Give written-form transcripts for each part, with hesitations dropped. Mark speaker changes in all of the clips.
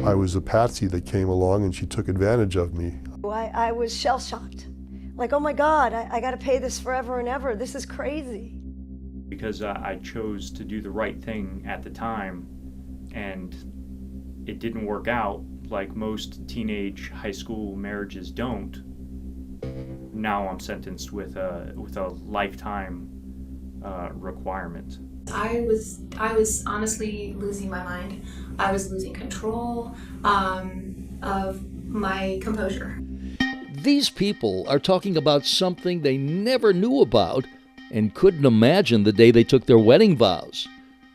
Speaker 1: I was a patsy that came along and she took advantage of me.
Speaker 2: I was shell-shocked. Like, oh my God, I gotta pay this forever and ever. This is crazy.
Speaker 3: Because I chose to do the right thing at the time, and it didn't work out like most teenage high school marriages don't. Now I'm sentenced with a lifetime requirement.
Speaker 4: I was honestly losing my mind. I was losing control of my composure.
Speaker 5: These people are talking about something they never knew about and couldn't imagine the day they took their wedding vows.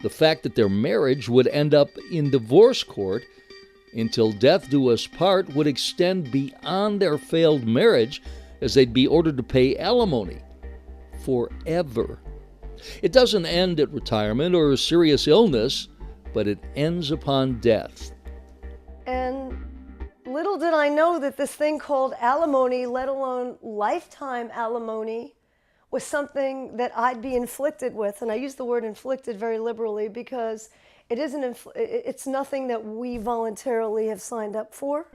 Speaker 5: The fact that their marriage would end up in divorce court until death do us part would extend beyond their failed marriage, as they'd be ordered to pay alimony forever. It doesn't end at retirement or serious illness, but it ends upon death.
Speaker 2: And little did I know that this thing called alimony, let alone lifetime alimony, was something that I'd be inflicted with. And I use the word inflicted very liberally because it's nothing that we voluntarily have signed up for.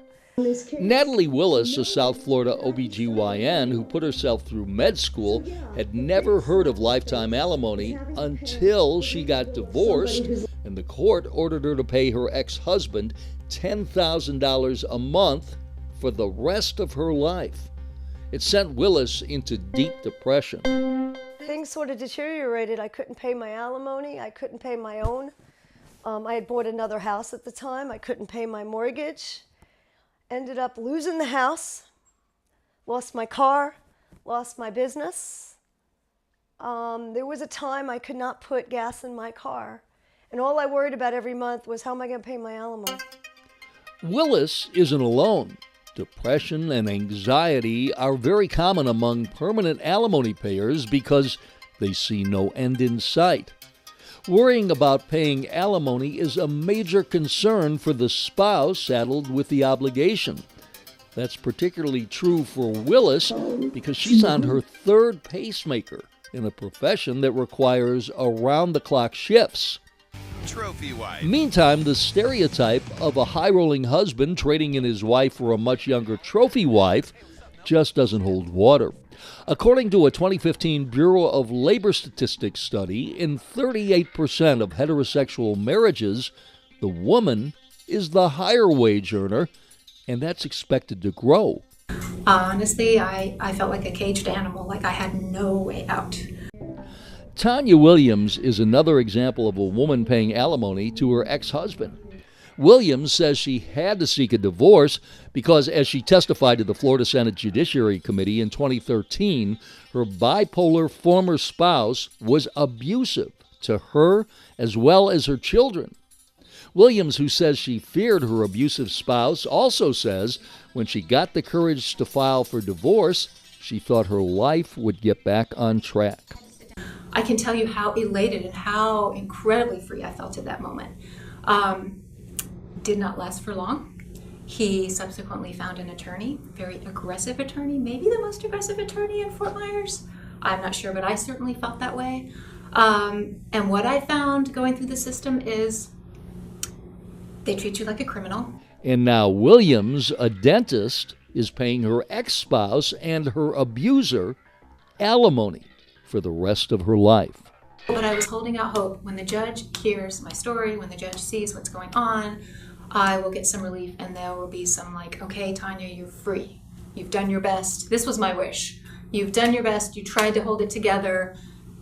Speaker 5: Natalie Willis, a South Florida OBGYN who put herself through med school, had never heard of lifetime alimony until she got divorced, and the court ordered her to pay her ex-husband $10,000 a month for the rest of her life. It sent Willis into deep depression.
Speaker 2: Things sort of deteriorated. I couldn't pay my alimony. I couldn't pay my own. I had bought another house at the time. I couldn't pay my mortgage. Ended up losing the house, lost my car, lost my business. There was a time I could not put gas in my car. And all I worried about every month was, how am I going to pay my alimony?
Speaker 5: Willis isn't alone. Depression and anxiety are very common among permanent alimony payers because they see no end in sight. Worrying about paying alimony is a major concern for the spouse saddled with the obligation. That's particularly true for Willis because she's on her third pacemaker in a profession that requires around-the-clock shifts.
Speaker 6: Trophy wife.
Speaker 5: Meantime, the stereotype of a high-rolling husband trading in his wife for a much younger trophy wife just doesn't hold water. According to a 2015 Bureau of Labor Statistics study, in 38% of heterosexual marriages, the woman is the higher wage earner, and that's expected to grow.
Speaker 4: Honestly, I felt like a caged animal, like I had no way out.
Speaker 5: Tanya Williams is another example of a woman paying alimony to her ex-husband. Williams says she had to seek a divorce because, as she testified to the Florida Senate Judiciary Committee in 2013, her bipolar former spouse was abusive to her as well as her children. Williams, who says she feared her abusive spouse, also says when she got the courage to file for divorce, she thought her life would get back on track.
Speaker 4: I can tell you how elated and how incredibly free I felt at that moment. Did not last for long. He subsequently found an attorney, very aggressive attorney, maybe the most aggressive attorney in Fort Myers. I'm not sure, but I certainly felt that way. And what I found going through the system is they treat you like a criminal.
Speaker 5: And now Williams, a dentist, is paying her ex-spouse and her abuser alimony for the rest of her life.
Speaker 4: But I was holding out hope. When the judge hears my story, when the judge sees what's going on, I will get some relief, and there will be some like, okay, Tanya, you're free. You've done your best. This was my wish. You've done your best. You tried to hold it together.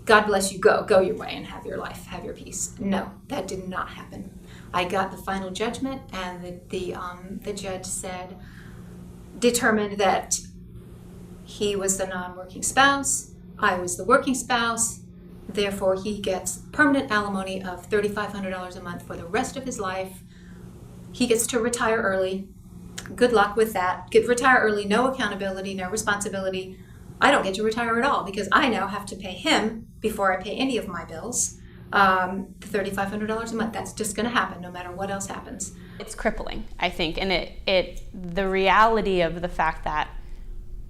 Speaker 4: God bless you. Go your way and have your life, have your peace. No, that did not happen. I got the final judgment, and the judge determined that he was the non-working spouse. I was the working spouse. Therefore, he gets permanent alimony of $3,500 a month for the rest of his life. He gets to retire early. Good luck with that. Retire early, no accountability, no responsibility. I don't get to retire at all because I now have to pay him before I pay any of my bills. The $3,500 a month, that's just going to happen no matter what else happens.
Speaker 7: It's crippling, I think, and the reality of the fact that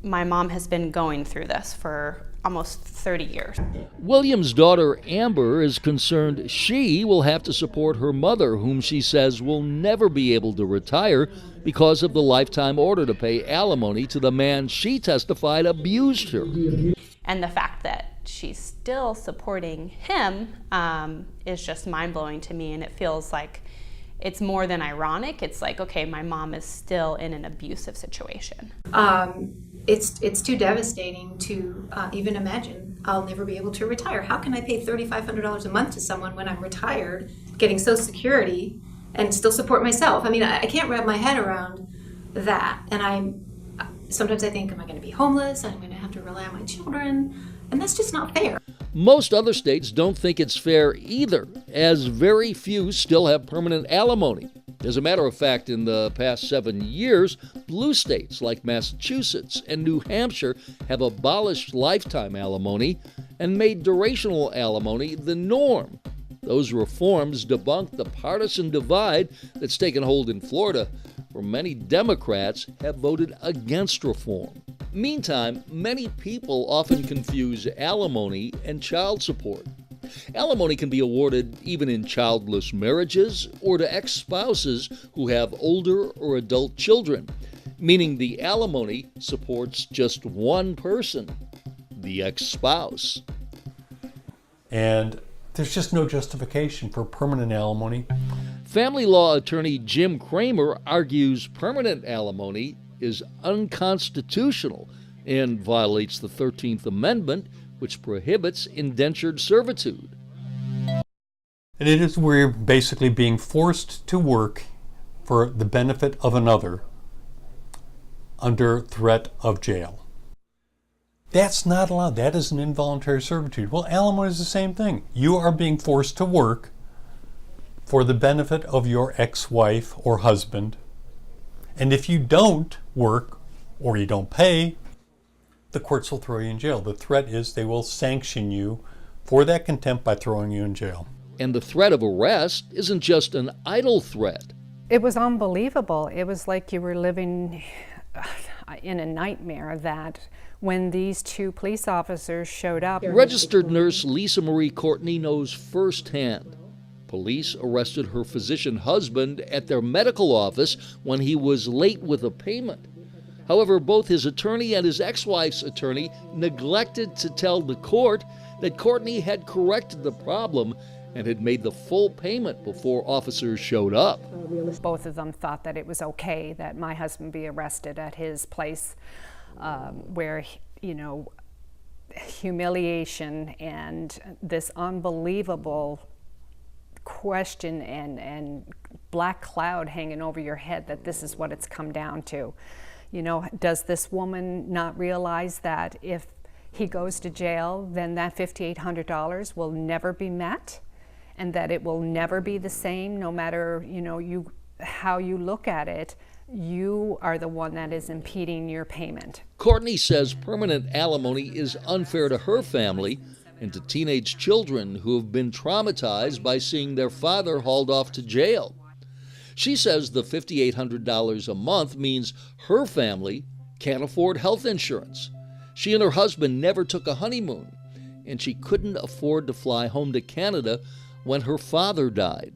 Speaker 7: my mom has been going through this for almost 30 years.
Speaker 5: Williams' daughter Amber is concerned she will have to support her mother, whom she says will never be able to retire because of the lifetime order to pay alimony to the man she testified abused her.
Speaker 7: And the fact that she's still supporting him is just mind-blowing to me, and it feels like it's more than ironic. It's like, okay, my mom is still in an abusive situation.
Speaker 4: It's too devastating to even imagine. I'll never be able to retire. How can I pay $3,500 a month to someone when I'm retired, getting Social Security, and still support myself? I mean, I can't wrap my head around that. And sometimes I think, am I going to be homeless? I'm going to have to rely on my children. And that's just not fair.
Speaker 5: Most other states don't think it's fair either, as very few still have permanent alimony. As a matter of fact, in the past 7 years, blue states like Massachusetts and New Hampshire have abolished lifetime alimony and made durational alimony the norm. Those reforms debunk the partisan divide that's taken hold in Florida, where many Democrats have voted against reform. Meantime, many people often confuse alimony and child support. Alimony can be awarded even in childless marriages or to ex-spouses who have older or adult children, meaning the alimony supports just one person, the ex-spouse.
Speaker 6: And there's just no justification for permanent alimony.
Speaker 5: Family law attorney Jim Kramer argues permanent alimony is unconstitutional and violates the 13th Amendment, which prohibits indentured servitude.
Speaker 6: And it is where you're basically being forced to work for the benefit of another under threat of jail. That's not allowed. That is an involuntary servitude. Well, alimony is the same thing. You are being forced to work for the benefit of your ex-wife or husband. And if you don't work or you don't pay, the courts will throw you in jail. The threat is they will sanction you for that contempt by throwing you in jail.
Speaker 5: And the threat of arrest isn't just an idle threat.
Speaker 8: It was unbelievable. It was like you were living in a nightmare that when these two police officers showed up.
Speaker 5: Registered nurse Lisa Marie Courtney knows firsthand. Police arrested her physician husband at their medical office when he was late with a payment. However, both his attorney and his ex-wife's attorney neglected to tell the court that Courtney had corrected the problem and had made the full payment before officers showed up.
Speaker 8: Both of them thought that it was okay that my husband be arrested at his place where, you know, humiliation and this unbelievable question and black cloud hanging over your head that this is what it's come down to. You know, does this woman not realize that if he goes to jail, then that $5,800 will never be met, and that it will never be the same no matter, you know, how you look at it? You are the one that is impeding your payment.
Speaker 5: Courtney says permanent alimony is unfair to her family and to teenage children who have been traumatized by seeing their father hauled off to jail. She says the $5,800 a month means her family can't afford health insurance. She and her husband never took a honeymoon, and she couldn't afford to fly home to Canada when her father died.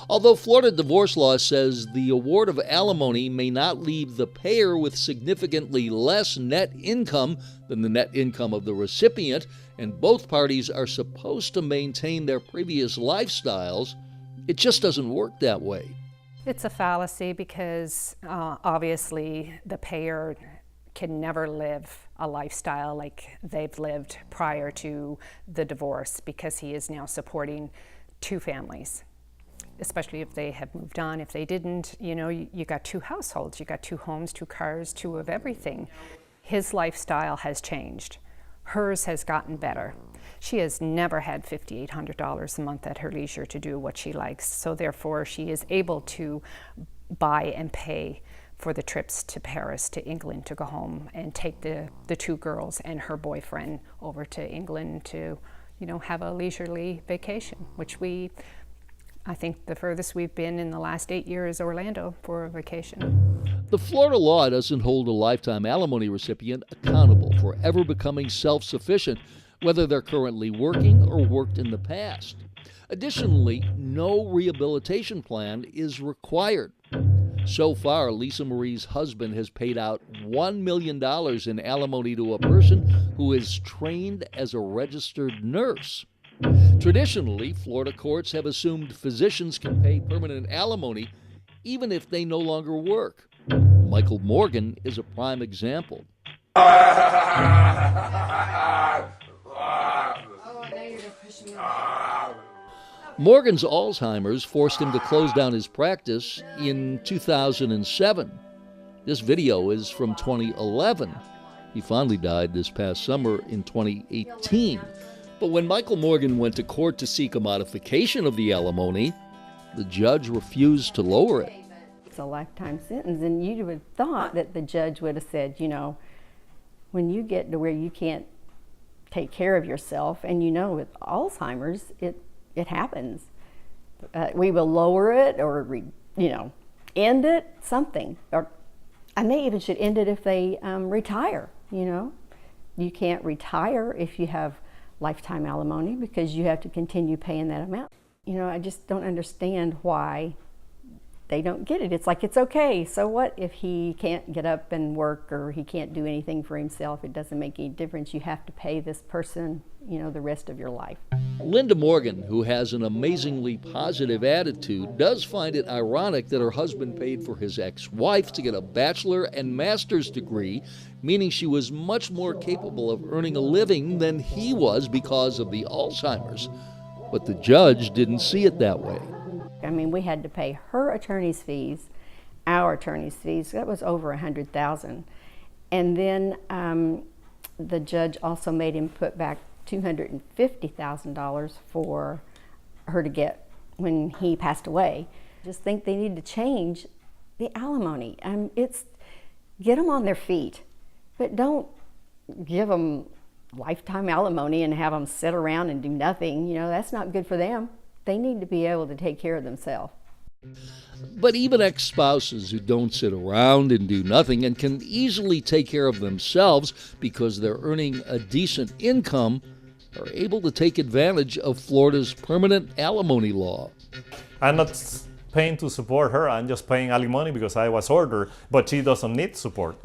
Speaker 5: Although Florida divorce law says the award of alimony may not leave the payer with significantly less net income than the net income of the recipient, and both parties are supposed to maintain their previous lifestyles, it just doesn't work that way.
Speaker 8: It's a fallacy because obviously the payer can never live a lifestyle like they've lived prior to the divorce, because he is now supporting two families, especially if they have moved on. If they didn't, you know, you got two households, you got two homes, two cars, two of everything. His lifestyle has changed. Hers has gotten better. She has never had $5,800 a month at her leisure to do what she likes, so therefore she is able to buy and pay for the trips to Paris, to England, to go home and take the two girls and her boyfriend over to England to, you know, have a leisurely vacation, which we I think the furthest we've been in the last 8 years is Orlando for a vacation.
Speaker 5: The Florida law doesn't hold a lifetime alimony recipient accountable for ever becoming self-sufficient, whether they're currently working or worked in the past. Additionally, no rehabilitation plan is required. So far, Lisa Marie's husband has paid out $1 million in alimony to a person who is trained as a registered nurse. Traditionally, Florida courts have assumed physicians can pay permanent alimony even if they no longer work. Michael Morgan is a prime example. Morgan's Alzheimer's forced him to close down his practice in 2007. This video is from 2011. He finally died this past summer in 2018. But when Michael Morgan went to court to seek a modification of the alimony, the judge refused to lower it.
Speaker 9: It's a lifetime sentence, and you would have thought that the judge would have said, you know, when you get to where you can't take care of yourself, and you know with Alzheimer's, it happens. We will lower it or, end it, something. And they even should end it if they retire, You can't retire if you have lifetime alimony because you have to continue paying that amount. I just don't understand why they don't get it. It's like, it's okay, so what if he can't get up and work or he can't do anything for himself? It doesn't make any difference. You have to pay this person, the rest of your life.
Speaker 5: Linda Morgan, who has an amazingly positive attitude, does find it ironic that her husband paid for his ex-wife to get a bachelor and master's degree, meaning she was much more capable of earning a living than he was because of the Alzheimer's. But the judge didn't see it that way.
Speaker 9: We had to pay her attorney's fees, our attorney's fees. That was over $100,000. And then the judge also made him put back $250,000 for her to get when he passed away. I just think they need to change the alimony. Get them on their feet, but don't give them lifetime alimony and have them sit around and do nothing. That's not good for them. They need to be able to take care of themselves.
Speaker 5: But even ex-spouses who don't sit around and do nothing and can easily take care of themselves because they're earning a decent income are able to take advantage of Florida's permanent alimony law.
Speaker 10: I'm not paying to support her, I'm just paying alimony because I was ordered, but she doesn't need support.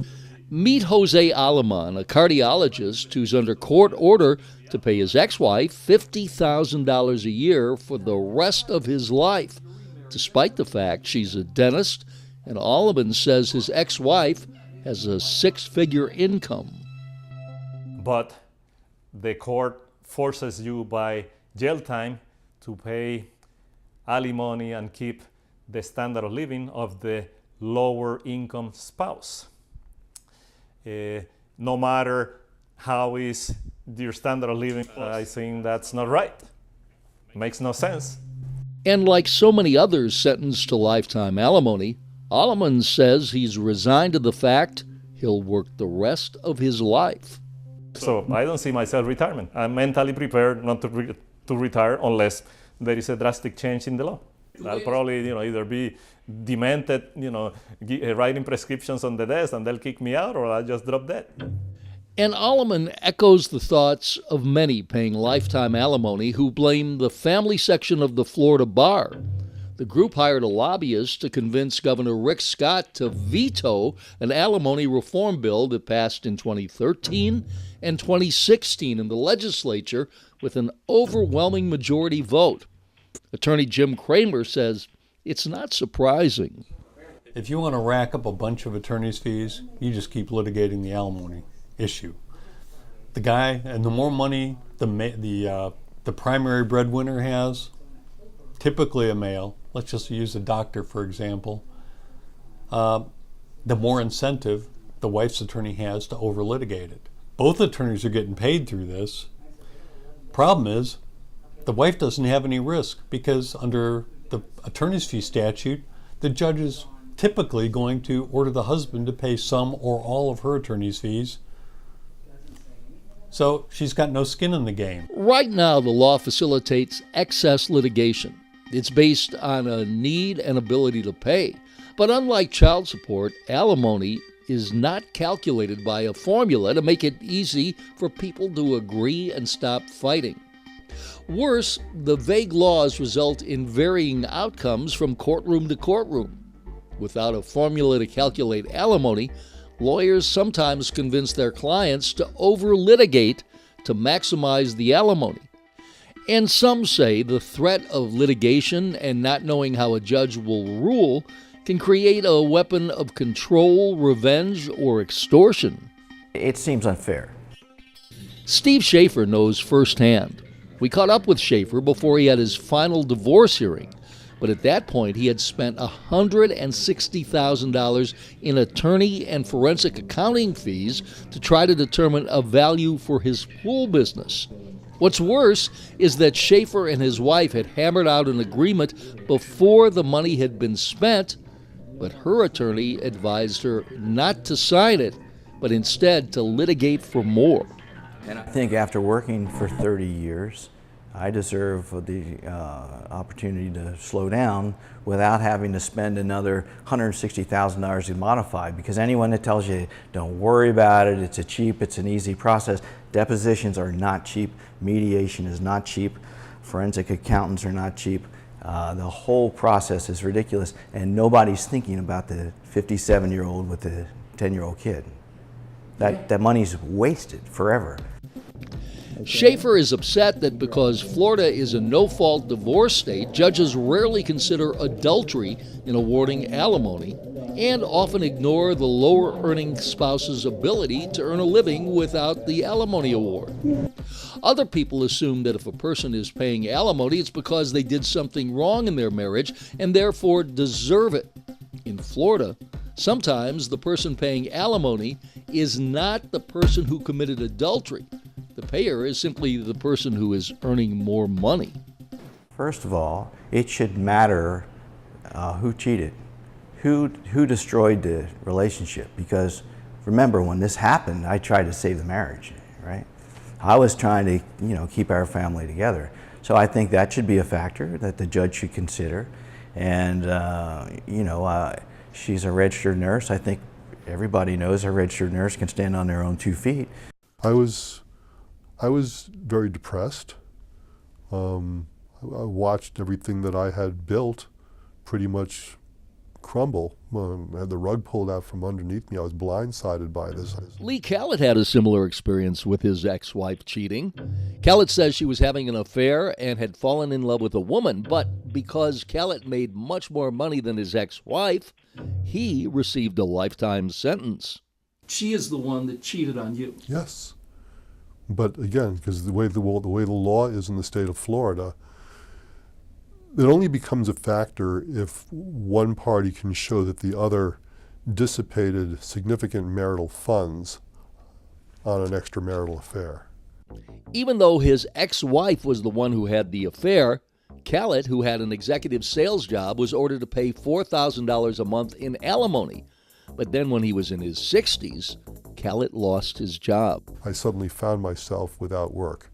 Speaker 5: Meet Jose Alemán, a cardiologist who's under court order to pay his ex-wife $50,000 a year for the rest of his life, despite the fact she's a dentist, and Alemán says his ex-wife has a six-figure income.
Speaker 10: But the court forces you by jail time to pay alimony and keep the standard of living of the lower income spouse. No matter how is your standard of living, I think that's not right. Makes no sense.
Speaker 5: And like so many others sentenced to lifetime alimony, Alemán says he's resigned to the fact he'll work the rest of his life.
Speaker 10: So I don't see myself retirement. I'm mentally prepared not to retire unless there is a drastic change in the law. I'll probably, either be demented, writing prescriptions on the desk and they'll kick me out, or I'll just drop dead.
Speaker 5: And Alemán echoes the thoughts of many paying lifetime alimony who blame the family section of the Florida bar. The group hired a lobbyist to convince Governor Rick Scott to veto an alimony reform bill that passed in 2013 and 2016 in the legislature with an overwhelming majority vote. Attorney Jim Kramer says it's not surprising.
Speaker 6: If you want to rack up a bunch of attorney's fees, you just keep litigating the alimony issue. The guy, and the more money the primary breadwinner has, typically a male, let's just use a doctor for example, the more incentive the wife's attorney has to over-litigate it. Both attorneys are getting paid through this. Problem is, the wife doesn't have any risk because under the attorney's fee statute, the judge is typically going to order the husband to pay some or all of her attorney's fees. So she's got no skin in the game.
Speaker 5: Right now, the law facilitates excess litigation. It's based on a need and ability to pay. But unlike child support, alimony is not calculated by a formula to make it easy for people to agree and stop fighting. Worse, the vague laws result in varying outcomes from courtroom to courtroom. Without a formula to calculate alimony, lawyers sometimes convince their clients to over-litigate to maximize the alimony. And some say the threat of litigation and not knowing how a judge will rule can create a weapon of control, revenge, or extortion.
Speaker 11: It seems unfair.
Speaker 5: Steve Schaefer knows firsthand. We caught up with Schaefer before he had his final divorce hearing, but at that point he had spent $160,000 in attorney and forensic accounting fees to try to determine a value for his pool business. What's worse is that Schaefer and his wife had hammered out an agreement before the money had been spent, but her attorney advised her not to sign it, but instead to litigate for more.
Speaker 11: And I think after working for 30 years, I deserve the opportunity to slow down without having to spend another $160,000 to modify, because anyone that tells you, don't worry about it, it's an easy process. Depositions are not cheap, mediation is not cheap, forensic accountants are not cheap. The whole process is ridiculous, and nobody's thinking about the 57-year-old with the 10-year-old kid. That money's wasted forever.
Speaker 5: Schaefer is upset that because Florida is a no-fault divorce state, judges rarely consider adultery in awarding alimony and often ignore the lower-earning spouse's ability to earn a living without the alimony award. Other people assume that if a person is paying alimony, it's because they did something wrong in their marriage and therefore deserve it. In Florida, sometimes the person paying alimony is not the person who committed adultery. The payer is simply the person who is earning more money.
Speaker 11: First of all, it should matter who cheated, who destroyed the relationship. Because remember, when this happened, I tried to save the marriage, right? I was trying to, keep our family together. So I think that should be a factor that the judge should consider. And she's a registered nurse. I think everybody knows a registered nurse can stand on their own 2 feet.
Speaker 1: I was very depressed. I watched everything that I had built pretty much crumble. I had the rug pulled out from underneath me. I was blindsided by this.
Speaker 5: Lee Callett had a similar experience with his ex-wife cheating. Callett says she was having an affair and had fallen in love with a woman, but because Callett made much more money than his ex-wife, he received a lifetime sentence.
Speaker 12: She is the one that cheated on you.
Speaker 1: Yes. But again, because the way the law is in the state of Florida, it only becomes a factor if one party can show that the other dissipated significant marital funds on an extramarital affair.
Speaker 5: Even though his ex-wife was the one who had the affair, Callett, who had an executive sales job, was ordered to pay $4,000 a month in alimony. But then when he was in his 60s, Callett lost his job.
Speaker 1: I suddenly found myself without work.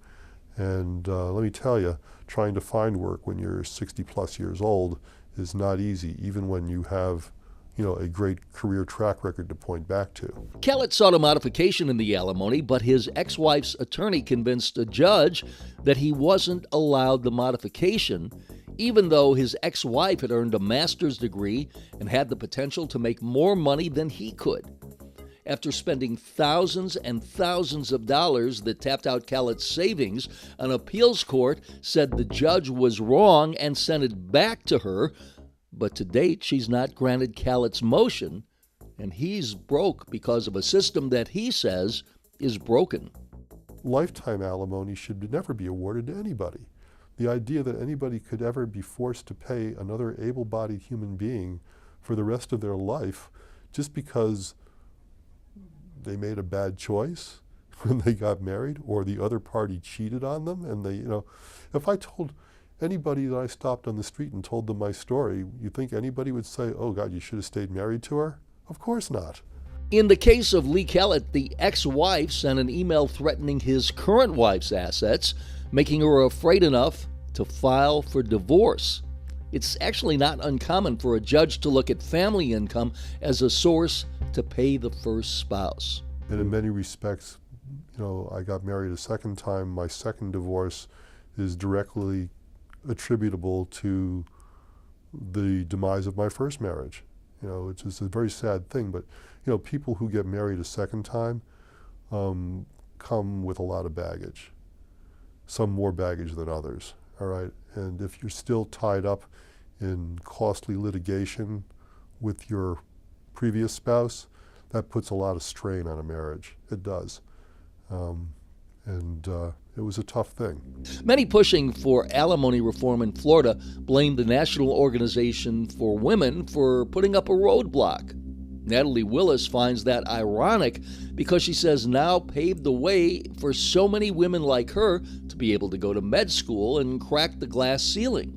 Speaker 1: And let me tell you, trying to find work when you're 60 plus years old is not easy, even when you have, a great career track record to point back to.
Speaker 5: Callett sought a modification in the alimony, but his ex-wife's attorney convinced a judge that he wasn't allowed the modification, even though his ex-wife had earned a master's degree and had the potential to make more money than he could. After spending thousands and thousands of dollars that tapped out Callett's savings, an appeals court said the judge was wrong and sent it back to her, but to date she's not granted Callett's motion, and he's broke because of a system that he says is broken.
Speaker 1: Lifetime alimony should never be awarded to anybody. The idea that anybody could ever be forced to pay another able-bodied human being for the rest of their life just because they made a bad choice when they got married, or the other party cheated on them, and if I told anybody that I stopped on the street and told them my story, you think anybody would say, oh God, you should have stayed married to her? Of course not.
Speaker 5: In the case of Lee Callett, the ex-wife sent an email threatening his current wife's assets, making her afraid enough to file for divorce. It's actually not uncommon for a judge to look at family income as a source to pay the first spouse.
Speaker 1: And in many respects, I got married a second time. My second divorce is directly attributable to the demise of my first marriage. It's just a very sad thing, but people who get married a second time come with a lot of baggage, some more baggage than others, all right? And if you're still tied up in costly litigation with your previous spouse, that puts a lot of strain on a marriage. It does. It was a tough thing.
Speaker 5: Many pushing for alimony reform in Florida blame the National Organization for Women for putting up a roadblock. Natalie Willis finds that ironic because she says now paved the way for so many women like her to be able to go to med school and crack the glass ceiling.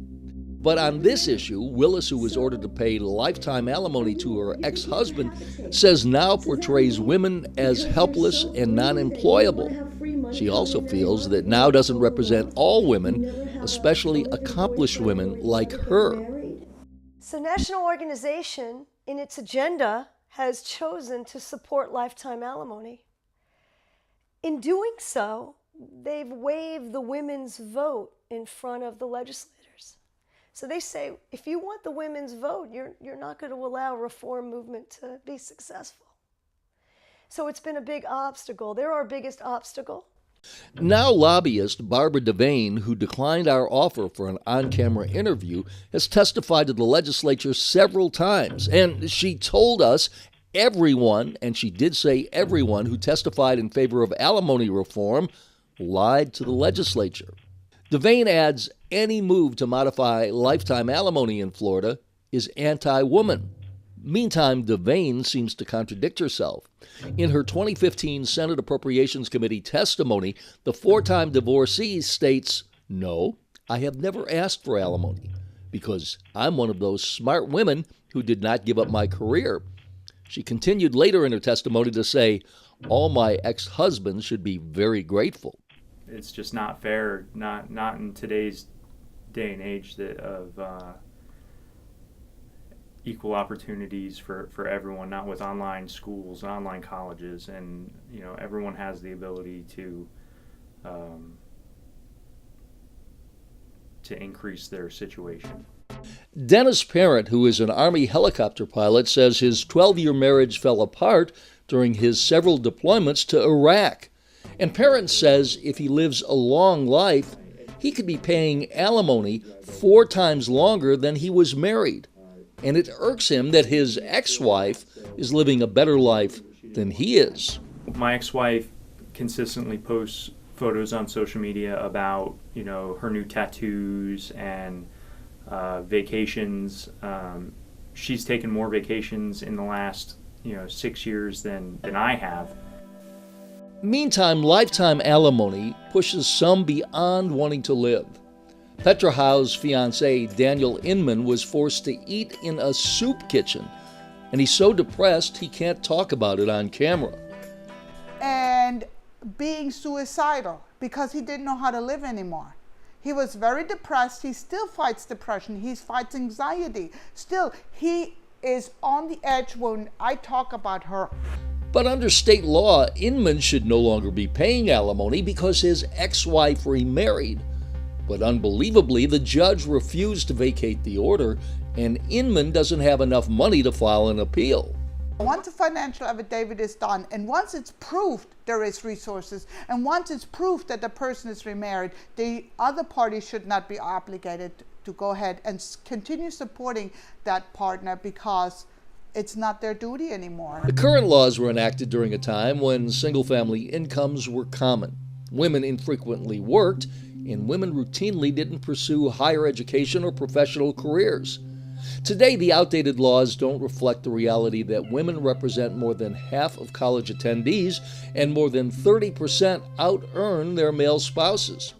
Speaker 5: But on this issue, Willis, who was ordered to pay lifetime alimony to her ex-husband, says now portrays women as helpless and non-employable. She also feels that now doesn't represent all women, especially accomplished women like her.
Speaker 2: So National Organization, in its agenda, has chosen to support lifetime alimony. In doing so, they've waived the women's vote in front of the legislators. So they say, if you want the women's vote, you're not going to allow a reform movement to be successful. So it's been a big obstacle. They're our biggest obstacle.
Speaker 5: Now lobbyist Barbara Devane, who declined our offer for an on-camera interview, has testified to the legislature several times, and she told us everyone, and she did say everyone, who testified in favor of alimony reform lied to the legislature. Devane adds any move to modify lifetime alimony in Florida is anti-woman. Meantime, Devane seems to contradict herself. In her 2015 Senate Appropriations Committee testimony, the four-time divorcee states, "No, I have never asked for alimony because I'm one of those smart women who did not give up my career." She continued later in her testimony to say, "All my ex-husbands should be very grateful."
Speaker 3: It's just not fair, not in today's day and age of equal opportunities for everyone, not with online schools, online colleges, and everyone has the ability to increase their situation.
Speaker 5: Dennis Parent, who is an Army helicopter pilot, says his 12-year marriage fell apart during his several deployments to Iraq. And Parent says if he lives a long life, he could be paying alimony 4 times longer than he was married. And it irks him that his ex-wife is living a better life than he is.
Speaker 3: My ex-wife consistently posts photos on social media about, her new tattoos and vacations. She's taken more vacations in the last, 6 years than I have.
Speaker 5: Meantime, lifetime alimony pushes some beyond wanting to live. Petra Howe's fiancé, Daniel Inman, was forced to eat in a soup kitchen, and he's so depressed he can't talk about it on camera.
Speaker 13: And being suicidal because he didn't know how to live anymore. He was very depressed. He still fights depression. He fights anxiety. Still, he is on the edge when I talk about her.
Speaker 5: But under state law, Inman should no longer be paying alimony because his ex-wife remarried. But unbelievably, the judge refused to vacate the order, and Inman doesn't have enough money to file an appeal.
Speaker 13: Once a financial affidavit is done, and once it's proved there is resources, and once it's proved that the person is remarried, the other party should not be obligated to go ahead and continue supporting that partner because it's not their duty anymore.
Speaker 5: The current laws were enacted during a time when single-family incomes were common. Women infrequently worked, and women routinely didn't pursue higher education or professional careers. Today, the outdated laws don't reflect the reality that women represent more than half of college attendees and more than 30% out-earn their male spouses.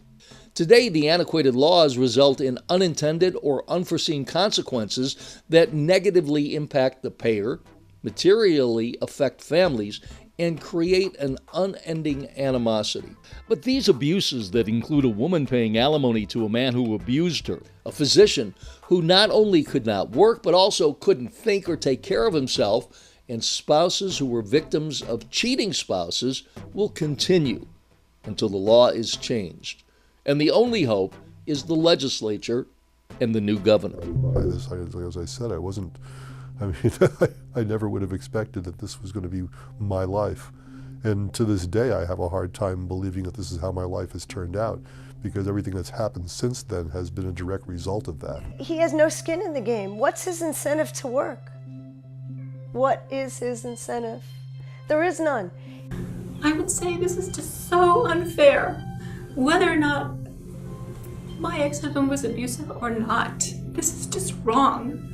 Speaker 5: Today, the antiquated laws result in unintended or unforeseen consequences that negatively impact the payer, materially affect families, and create an unending animosity. But these abuses that include a woman paying alimony to a man who abused her, a physician who not only could not work but also couldn't think or take care of himself, and spouses who were victims of cheating spouses will continue until the law is changed. And the only hope is the legislature and the new governor.
Speaker 1: As I said, I never would have expected that this was going to be my life. And to this day, I have a hard time believing that this is how my life has turned out, because everything that's happened since then has been a direct result of that.
Speaker 2: He has no skin in the game. What's his incentive to work? What is his incentive? There is none.
Speaker 4: I would say this is just so unfair. Whether or not my ex-husband was abusive or not, this is just wrong.